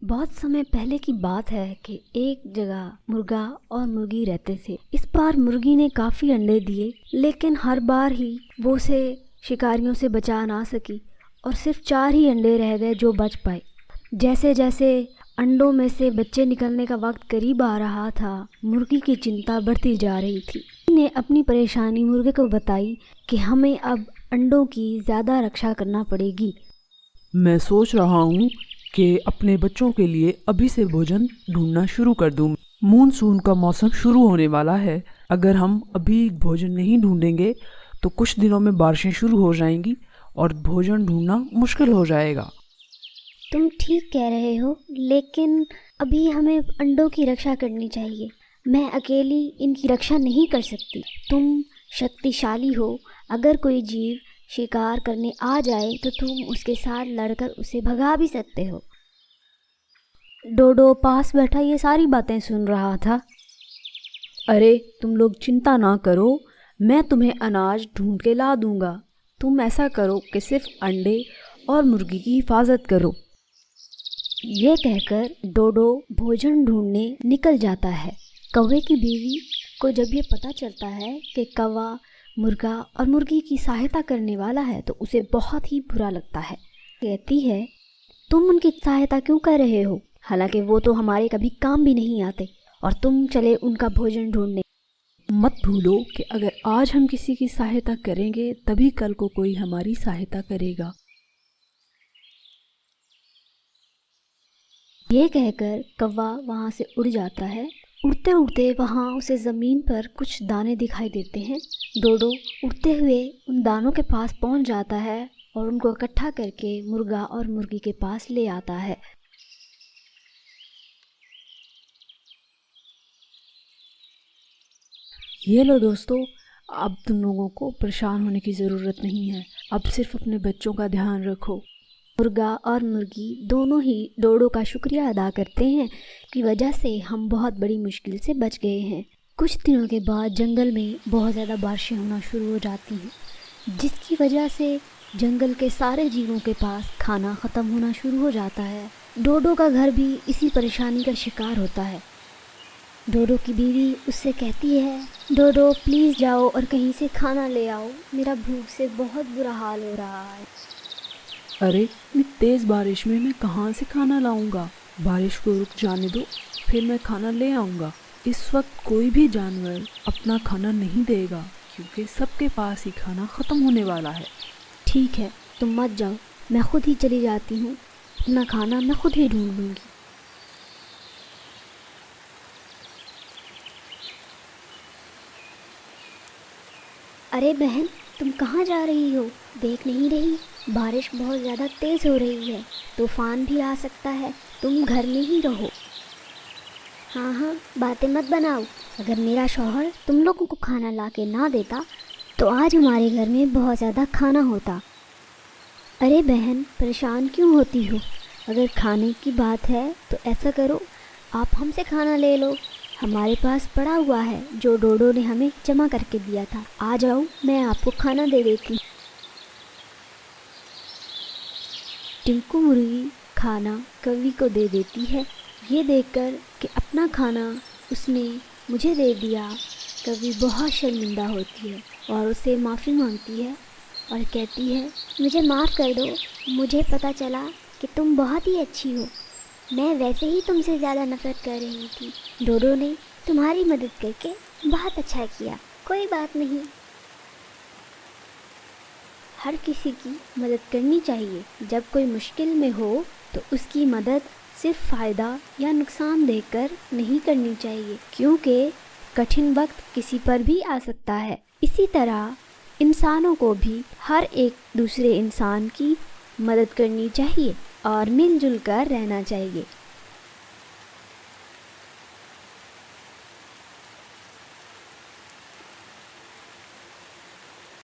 बहुत समय पहले की बात है कि एक जगह मुर्गा और मुर्गी रहते थे। इस बार मुर्गी ने काफ़ी अंडे दिए, लेकिन हर बार ही वो उसे शिकारियों से बचा ना सकी और सिर्फ 4 ही अंडे रह गए जो बच पाए। जैसे जैसे अंडों में से बच्चे निकलने का वक्त करीब आ रहा था, मुर्गी की चिंता बढ़ती जा रही थी। ने अपनी परेशानी मुर्गे को बताई कि हमें अब अंडों की ज़्यादा रक्षा करना पड़ेगी। मैं सोच रहा हूँ कि अपने बच्चों के लिए अभी से भोजन ढूंढना शुरू कर दूँ। मानसून का मौसम शुरू होने वाला है। अगर हम अभी भोजन नहीं ढूंढेंगे तो कुछ दिनों में बारिशें शुरू हो जाएंगी और भोजन ढूंढना मुश्किल हो जाएगा। तुम ठीक कह रहे हो, लेकिन अभी हमें अंडों की रक्षा करनी चाहिए। मैं अकेली इनकी रक्षा नहीं कर सकती। तुम शक्तिशाली हो। अगर कोई जीव शिकार करने आ जाए तो तुम उसके साथ लड़कर उसे भगा भी सकते हो। डोडो पास बैठा ये सारी बातें सुन रहा था। अरे तुम लोग चिंता ना करो, मैं तुम्हें अनाज ढूंढ के ला दूंगा। तुम ऐसा करो कि सिर्फ अंडे और मुर्गी की हिफाजत करो। ये कहकर डोडो भोजन ढूंढने निकल जाता है। कौवे की बीवी को जब ये पता चलता है कि कौवा मुर्गा और मुर्गी की सहायता करने वाला है तो उसे बहुत ही बुरा लगता है। कहती है, तुम उनकी सहायता क्यों कर रहे हो? हालांकि वो तो हमारे कभी काम भी नहीं आते और तुम चले उनका भोजन ढूंढने। मत भूलो कि अगर आज हम किसी की सहायता करेंगे तभी कल को कोई हमारी सहायता करेगा। ये कहकर कौवा वहाँ से उड़ जाता है। उड़ते उड़ते वहाँ उसे ज़मीन पर कुछ दाने दिखाई देते हैं। डोडो उड़ते हुए उन दानों के पास पहुँच जाता है और उनको इकट्ठा करके मुर्गा और मुर्गी के पास ले आता है। ये लो दोस्तों, अब तुम लोगों को परेशान होने की ज़रूरत नहीं है। अब सिर्फ अपने बच्चों का ध्यान रखो। मुर्गा और मुर्गी दोनों ही डोडो का शुक्रिया अदा करते हैं कि वजह से हम बहुत बड़ी मुश्किल से बच गए हैं। कुछ दिनों के बाद जंगल में बहुत ज़्यादा बारिशें होना शुरू हो जाती हैं, जिसकी वजह से जंगल के सारे जीवों के पास खाना ख़त्म होना शुरू हो जाता है। डोडो का घर भी इसी परेशानी का शिकार होता है। डोडो की बीवी उससे कहती है, डोडो प्लीज़ जाओ और कहीं से खाना ले आओ, मेरा भूख से बहुत बुरा हाल हो रहा है। अरे इतनी तेज़ बारिश में मैं कहाँ से खाना लाऊंगा? बारिश को रुक जाने दो, फिर मैं खाना ले आऊँगा। इस वक्त कोई भी जानवर अपना खाना नहीं देगा क्योंकि सबके पास ही खाना ख़त्म होने वाला है। ठीक है, तुम मत जाओ, मैं खुद ही चली जाती हूँ। अपना खाना मैं खुद ही ढूंढ लूँगी। अरे बहन, तुम कहाँ जा रही हो? देख नहीं रही बारिश बहुत ज़्यादा तेज़ हो रही है, तूफ़ान भी आ सकता है। तुम घर में ही रहो। हाँ हाँ, बातें मत बनाओ। अगर मेरा शौहर तुम लोगों को खाना ला के ना देता तो आज हमारे घर में बहुत ज़्यादा खाना होता। अरे बहन, परेशान क्यों होती हो? अगर खाने की बात है तो ऐसा करो, आप हमसे खाना ले लो। हमारे पास पड़ा हुआ है जो डोडो ने हमें जमा करके दिया था। आ जाओ, मैं आपको खाना दे देती हूँ। टिंकू मुर्गी खाना कौवी को दे देती है। ये देखकर कि अपना खाना उसने मुझे दे दिया, कौवी बहुत शर्मिंदा होती है और उससे माफ़ी मांगती है और कहती है, मुझे माफ़ कर दो। मुझे पता चला कि तुम बहुत ही अच्छी हो। मैं वैसे ही तुमसे ज़्यादा नफ़रत कर रही थी। डोडो ने तुम्हारी मदद करके बहुत अच्छा किया। कोई बात नहीं, हर किसी की मदद करनी चाहिए। जब कोई मुश्किल में हो तो उसकी मदद सिर्फ फ़ायदा या नुकसान देखकर नहीं करनी चाहिए, क्योंकि कठिन वक्त किसी पर भी आ सकता है। इसी तरह इंसानों को भी हर एक दूसरे इंसान की मदद करनी चाहिए और मिलजुल कर रहना चाहिए।